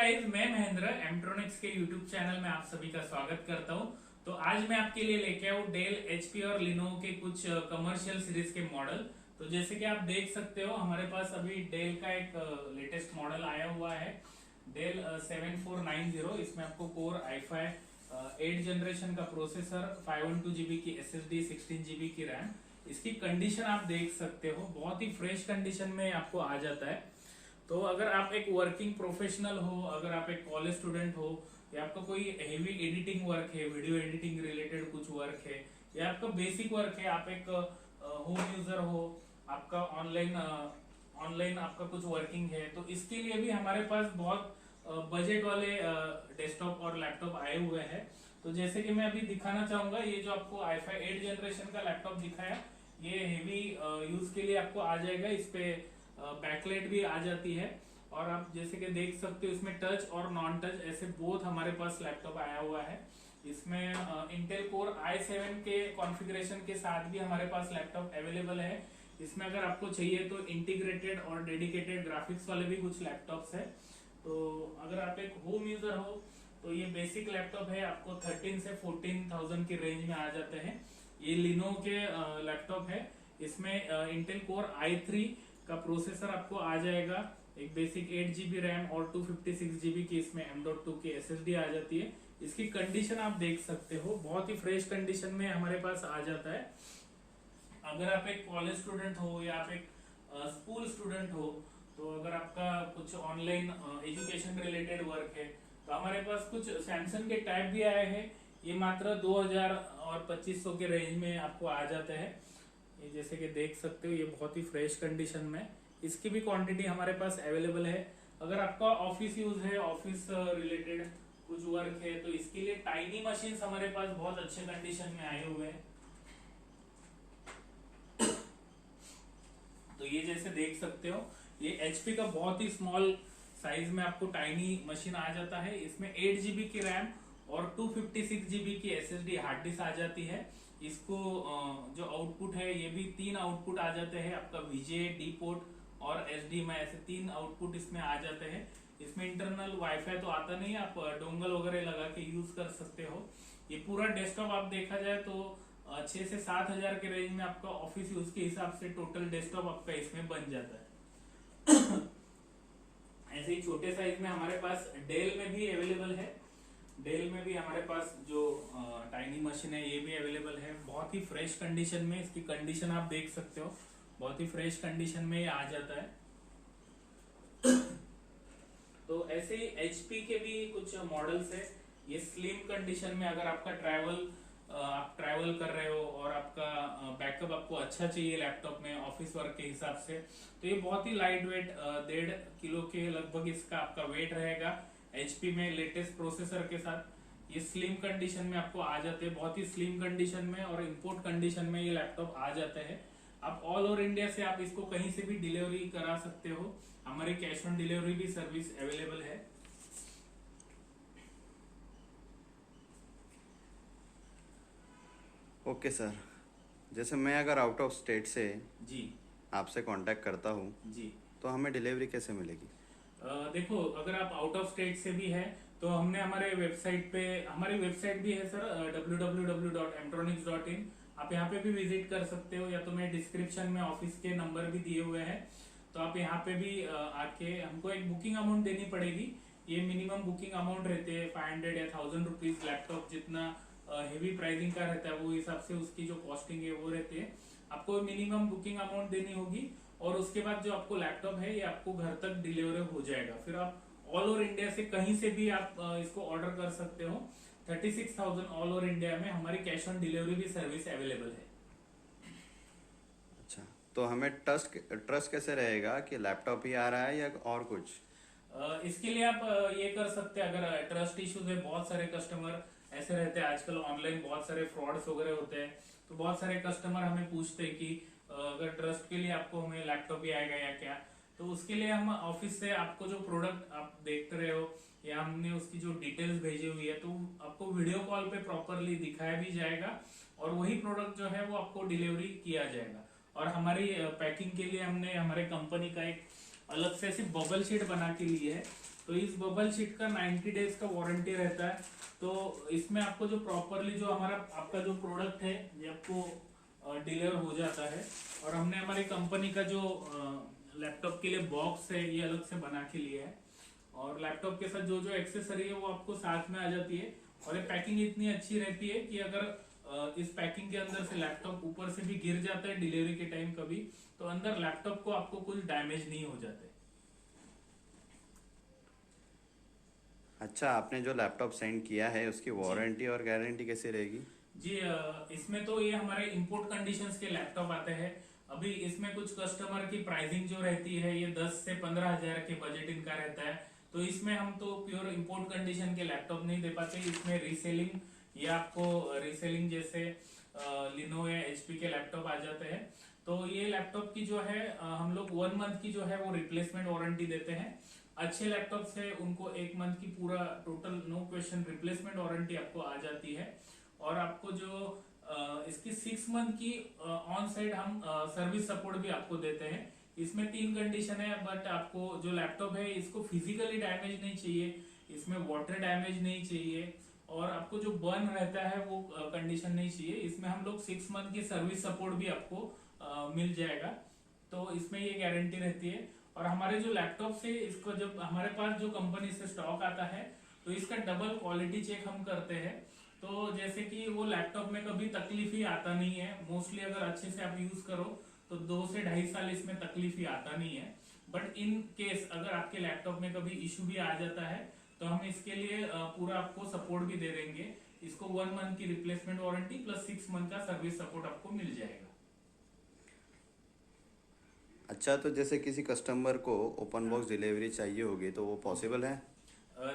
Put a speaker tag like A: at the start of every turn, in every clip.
A: Guys, मैं महेंद्र एमट्रॉनिक्स के YouTube channel में आप सभी का स्वागत करता हूं। तो आज मैं आपके लिए लेके आऊं डेल, एचपी और लिनोवो के कुछ कमर्शियल सीरीज के मॉडल। तो जैसे कि आप देख सकते हो, हमारे पास अभी डेल का एक लेटेस्ट मॉडल आया हुआ है, डेल 7490। इसमें आपको कोर i5 8 जनरेशन का प्रोसेसर, 512 GB की SSD, 16 GB की रैम। इसकी कंडीशन आप देख सकते हो, बहुत ही फ्रेश कंडीशन में आपको आ जाता है। तो अगर आप एक वर्किंग प्रोफेशनल हो, अगर आप एक कॉलेज स्टूडेंट हो, या आपका कोई हेवी एडिटिंग वर्क है, वीडियो एडिटिंग रिलेटेड कुछ वर्क है, या आपका बेसिक वर्क है, आप एक होम यूजर हो, आपका ऑनलाइन आपका कुछ वर्किंग है, तो इसके लिए भी हमारे पास बहुत बजट वाले डेस्कटॉप और लैपटॉप आए हुए हैं। तो जैसे कि मैं अभी दिखाना चाहूंगा, ये जो आपको i5 8 जनरेशन का लैपटॉप दिखाया, ये हेवी यूज के लिए आपको आ जाएगा। इस पे बैकलाइट भी आ जाती है, और आप जैसे कि देख सकते हो, इसमें टच और नॉन टच ऐसे बोथ हमारे पास लैपटॉप आया हुआ है। इसमें इंटेल कोर i7 के कॉन्फ़िगरेशन के साथ भी हमारे पास लैपटॉप अवेलेबल है। इसमें अगर आपको चाहिए तो इंटीग्रेटेड और डेडिकेटेड ग्राफिक्स वाले भी कुछ लैपटॉप्स है। तो अगर आप एक होम यूजर हो तो ये बेसिक लैपटॉप है, आपको 13 से 14,000 की रेंज में आ जाते हैं। ये लिनोवो के लैपटॉप है। इसमें इंटेल कोर i3 का प्रोसेसर आपको आ जाएगा, एक बेसिक 8 GB रैम और 256 GB की इसमें M.2 की SSD आ जाती है। इसकी कंडीशन आप देख सकते हो, बहुत ही फ्रेश कंडीशन में हमारे पास आ जाता है। अगर आप एक कॉलेज स्टूडेंट हो या आप एक स्कूल स्टूडेंट हो, तो अगर आपका कुछ ऑनलाइन एजुकेशन रिलेटेड वर्क है, तो हमारे पास कुछ सैमसंग के टैब भी आए हैं। ये मात्र 2000 और 2500 के रेंज में आपको आ जाते हैं। ये जैसे कि देख सकते हो, ये बहुत ही फ्रेश कंडीशन में, इसकी भी क्वांटिटी हमारे पास अवेलेबल है। अगर आपका ऑफिस यूज है, ऑफिस रिलेटेड कुछ वर्क है, तो इसके लिए टाइनी मशीन्स हमारे पास बहुत अच्छे कंडीशन में आए हुए हैं। तो ये जैसे देख सकते हो, ये एचपी का बहुत ही स्मॉल साइज में आपको टाइनी मशीन आ जाता है। इसमें 8 GB की रैम और 256 GB की SSD हार्ड डिस्क आ जाती है। इसको जो आउटपुट है, ये भी 3 आउटपुट आ जाते हैं, आपका VGA, डी पोर्ट और HDMI, ऐसे 3 आउटपुट इसमें आ जाते हैं। इसमें इंटरनल वाईफाई तो आता नहीं, आप डोंगल वगैरह लगा के यूज कर सकते हो। ये पूरा डेस्कटॉप आप देखा जाए तो 6 से 7 हजार के रेंज में आपका ऑफिस यूज के हिसाब से टोटल डेस्कटॉप आपका इसमें बन जाता है। ऐसे ही छोटे साइज में हमारे पास डेल में भी अवेलेबल है। डेल में भी हमारे पास जो टाइनी मशीन है, ये भी अवेलेबल है। बहुत ही फ्रेश कंडीशन में, इसकी कंडीशन आप देख सकते हो, बहुत ही फ्रेश कंडीशन में ये आ जाता है। तो ऐसे ही एचपी के भी कुछ मॉडल्स है। ये स्लिम कंडीशन में, अगर आपका आप ट्रैवल कर रहे हो और आपका बैकअप आपको अच्छा चाहिए लैपटॉप में ऑफिस वर्क के हिसाब से, तो ये बहुत ही लाइट वेट, 1.5 किलो के लगभग इसका आपका वेट रहेगा। एचपी में लेटेस्ट प्रोसेसर के साथ ये स्लिम कंडीशन में आपको आ जाते हैं, बहुत ही स्लिम कंडीशन में और इंपोर्ट कंडीशन में ये लैपटॉप आ जाते हैं। आप ऑल ओवर इंडिया से आप इसको कहीं से भी डिलीवरी करा सकते हो। हमारी कैश ऑन डिलीवरी भी सर्विस अवेलेबल है।
B: ओके सर, जैसे मैं अगर आउट ऑफ स्टेट से
A: जी
B: आपसे कांटेक्ट करता हूँ
A: जी
B: तो हमें डिलीवरी कैसे मिलेगी?
A: देखो, अगर आप आउट ऑफ स्टेट से भी है तो हमने हमारी वेबसाइट भी है सर, www.mtronics.in। आप यहाँ पे भी विजिट कर सकते हो, या तो मैं डिस्क्रिप्शन में ऑफिस के नंबर भी दिए हुए हैं, तो आप यहाँ पे भी आके हमको एक बुकिंग अमाउंट देनी पड़ेगी। ये मिनिमम बुकिंग अमाउंट रहते हैं 500 या 1000 रुपीज। लैपटॉप जितना हेवी प्राइसिंग का रहता है, वो हिसाब से उसकी जो कॉस्टिंग है वो रहती है। आपको मिनिमम बुकिंग अमाउंट देनी होगी, और उसके बाद जो आपको लैपटॉप है, ये आपको घर तक डिलीवर हो जाएगा। फिर आप ऑल ओवर इंडिया से कहीं से भी आप इसको ऑर्डर कर सकते हो। 36,000 ऑल ओवर इंडिया में हमारी कैश ऑन डिलीवरी भी सर्विस अवेलेबल है।
B: अच्छा, तो हमें ट्रस्ट कैसे रहेगा कि लैपटॉप ही आ रहा है या और कुछ?
A: इसके लिए आप ये कर सकते हैं, अगर ट्रस्ट इश्यूज है, बहुत सारे कस्टमर ऐसे रहते हैं आजकल, ऑनलाइन बहुत सारे फ्रॉड्स वगैरह होते हैं, तो बहुत सारे कस्टमर हमें पूछते हैं कि अगर ट्रस्ट के लिए आपको हमें लैपटॉप ही आएगा या क्या। तो उसके लिए हम ऑफिस से आपको जो प्रोडक्ट आप देखते रहे हो, या हमने उसकी जो डिटेल्स भेजी हुई है, तो आपको वीडियो कॉल पे प्रॉपरली दिखाया भी जाएगा, और वही प्रोडक्ट जो है वो आपको डिलीवरी किया जाएगा। और हमारी पैकिंग के लिए हमने हमारे कंपनी का एक अलग से ऐसी बबल शीट बना के ली है। तो इस बबल शीट का 90 डेज का वारंटी रहता है। तो इसमें आपको जो प्रॉपरली जो हमारा आपका जो प्रोडक्ट है ये आपको डिलीवर हो जाता है। और हमने हमारी कंपनी का जो लैपटॉप के लिए बॉक्स है ये अलग से बना के लिया है, और लैपटॉप के साथ जो जो एक्सेसरी है वो आपको साथ में आ जाती है। और ये पैकिंग इतनी अच्छी रहती है कि अगर इस पैकिंग के अंदर से लैपटॉप ऊपर से भी गिर जाता है डिलीवरी के टाइम कभी, तो अंदर लैपटॉप को आपको कुछ डैमेज नहीं हो जाते।
B: अच्छा, आपने जो लैपटॉप सेंड किया है उसकी वारंटी और गारंटी कैसी रहेगी?
A: जी इसमें तो ये हमारे इंपोर्ट कंडीशंस के लैपटॉप आते हैं। अभी इसमें कुछ कस्टमर की प्राइसिंग जो रहती है ये 10 से 15 हजार के बजट इनका रहता है। तो इसमें हम तो प्योर इंपोर्ट कंडीशन के लैपटॉप नहीं दे पाते। इसमें रीसेलिंग या आपको रीसेलिंग जैसे लिनो या एचपी के लैपटॉप आ जाते हैं। तो ये लैपटॉप की जो है हम लोग 1 मंथ की जो है वो रिप्लेसमेंट वारंटी देते हैं। अच्छे लैपटॉप से उनको 1 मंथ की पूरा total no question replacement warranty आपको आ जाती है। और आपको जो इसकी 6 मंथ की ऑन साइड हम सर्विस सपोर्ट भी आपको देते हैं। इसमें 3 कंडीशन है, बट आपको जो लैपटॉप है इसको फिजिकली डैमेज नहीं चाहिए, इसमें वाटर डैमेज नहीं चाहिए, और आपको जो बर्न रहता है वो कंडीशन नहीं चाहिए। इसमें हम लोग 6 मंथ की सर्विस सपोर्ट भी आपको मिल जाएगा। तो इसमें ये गारंटी रहती है। और हमारे जो लैपटॉप से इसको जब हमारे पास जो कंपनी से स्टॉक आता है तो इसका डबल क्वालिटी चेक हम करते हैं। तो जैसे कि वो लैपटॉप में कभी तकलीफ ही आता नहीं है। मोस्टली अगर अच्छे से आप यूज करो तो 2 से 2.5 साल इसमें तकलीफ ही आता नहीं है। बट इन केस अगर आपके लैपटॉप में कभी इशू भी आ जाता है तो हम इसके लिए पूरा आपको सपोर्ट भी दे देंगे। इसको 1 मंथ की रिप्लेसमेंट वारंटी प्लस 6 मंथ का सर्विस सपोर्ट आपको मिल जाएगा।
B: अच्छा, तो जैसे किसी कस्टमर को ओपन बॉक्स डिलीवरी चाहिए होगी तो वो पॉसिबल है?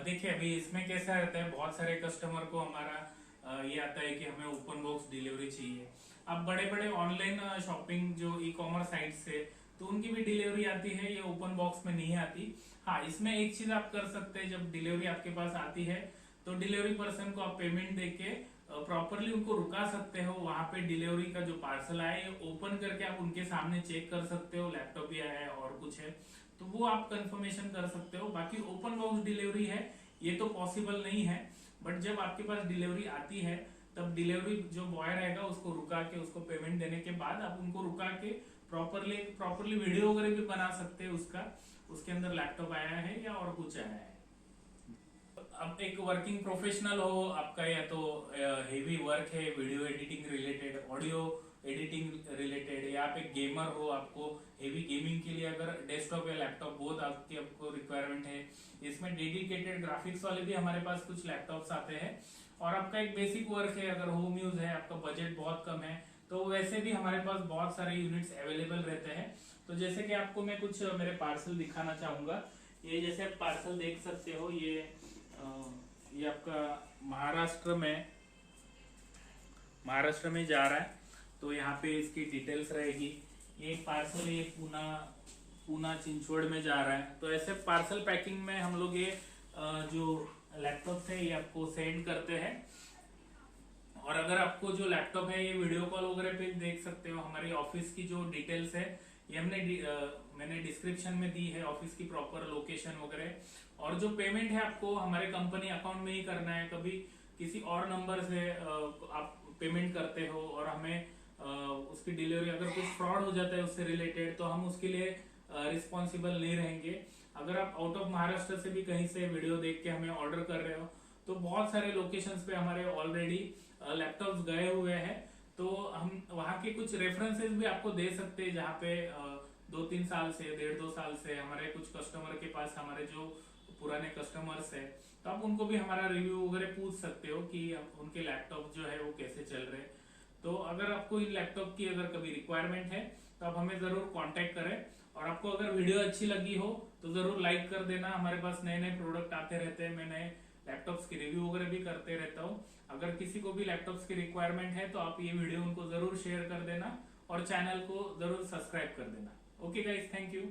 A: देखिए अभी इसमें कैसा रहता है, बहुत सारे कस्टमर को हमारा ये आता है कि हमें ओपन बॉक्स डिलीवरी चाहिए। अब बड़े बड़े ऑनलाइन शॉपिंग जो ई कॉमर्स साइट से तो उनकी भी डिलीवरी आती है, ये ओपन बॉक्स में नहीं आती। हाँ, इसमें एक चीज आप कर सकते हैं, जब डिलीवरी आपके पास आती है तो डिलीवरी पर्सन को आप पेमेंट देके प्रॉपरली उनको रुका सकते हो। वहां पे डिलीवरी का जो पार्सल आया है ओपन करके आप उनके सामने चेक कर सकते हो लैपटॉप भी आया है और कुछ है तो वो आप कंफर्मेशन कर सकते हो। बाकी ओपन बॉक्स डिलीवरी है ये तो पॉसिबल नहीं है। बट जब आपके पास डिलीवरी आती है तब डिलीवरी जो बॉय रहेगा उसको रुका के उसको पेमेंट देने के बाद आप उनको रुका के प्रॉपरली वीडियो वगैरह भी बना सकते हैं उसका, उसके अंदर लैपटॉप आया है या और कुछ आया है। अब एक वर्किंग प्रोफेशनल हो आपका, या तो हेवी वर्क है video editing related, audio editing related, या आप एक गेमर हो, आपको हेवी गेमिंग के लिए अगर डेस्कटॉप या लैपटॉप बहुत आपको रिक्वायरमेंट है, इसमें डेडिकेटेड ग्राफिक्स वाले भी हमारे पास कुछ लैपटॉप्स आते हैं। और आपका एक बेसिक वर्क है, अगर होम यूज है, आपका बजट बहुत कम है, तो वैसे भी हमारे पास बहुत सारे यूनिट्स अवेलेबल रहते हैं। तो जैसे कि आपको मैं कुछ मेरे पार्सल दिखाना चाहूंगा। ये जैसे आप पार्सल देख सकते हो, ये आपका महाराष्ट्र में जा रहा है। तो यहाँ पे इसकी डिटेल्स रहेगी। ये पार्सल ये पूना चिंचवड़ में जा रहा है। तो ऐसे पार्सल पैकिंग में हम लोग ये जो लैपटॉप है ये आपको सेंड करते हैं। और अगर आपको जो लैपटॉप है ये वीडियो कॉल वगैरह पे देख सकते हो। हमारी ऑफिस की जो डिटेल्स है ये मैंने डिस्क्रिप्शन में दी है, ऑफिस की प्रॉपर लोकेशन वगैरह। और जो पेमेंट है आपको हमारे कंपनी अकाउंट में ही करना है। कभी किसी और नंबर से आप पेमेंट करते हो और हमें उसकी डिलीवरी अगर कुछ फ्रॉड हो जाता है उससे रिलेटेड तो हम उसके लिए रिस्पॉन्सिबल नहीं रहेंगे। अगर आप आउट ऑफ महाराष्ट्र से भी कहीं से वीडियो देख के हमें ऑर्डर कर रहे हो तो बहुत सारे लोकेशंस पे हमारे ऑलरेडी लैपटॉप्स गए हुए हैं। तो हम वहाँ के कुछ रेफरेंसेस भी आपको दे सकते हैं, जहाँ पे 2-3 साल से 1.5-2 साल से हमारे कुछ कस्टमर के पास, हमारे जो पुराने कस्टमर्स है, तो आप उनको भी हमारा रिव्यू वगैरह पूछ सकते हो कि उनके लैपटॉप जो है वो कैसे चल रहे हैं। तो अगर आपको इन लैपटॉप की अगर कभी रिक्वायरमेंट है तो आप हमें जरूर कांटेक्ट करें। और आपको अगर वीडियो अच्छी लगी हो तो जरूर लाइक कर देना। हमारे पास नए नए प्रोडक्ट आते रहते हैं, मैं नए लैपटॉप्स की रिव्यू वगैरह भी करते रहता हूँ। अगर किसी को भी लैपटॉप्स की रिक्वायरमेंट है तो आप ये वीडियो उनको जरूर शेयर कर देना और चैनल को जरूर सब्सक्राइब कर देना। Okay guys, thank you.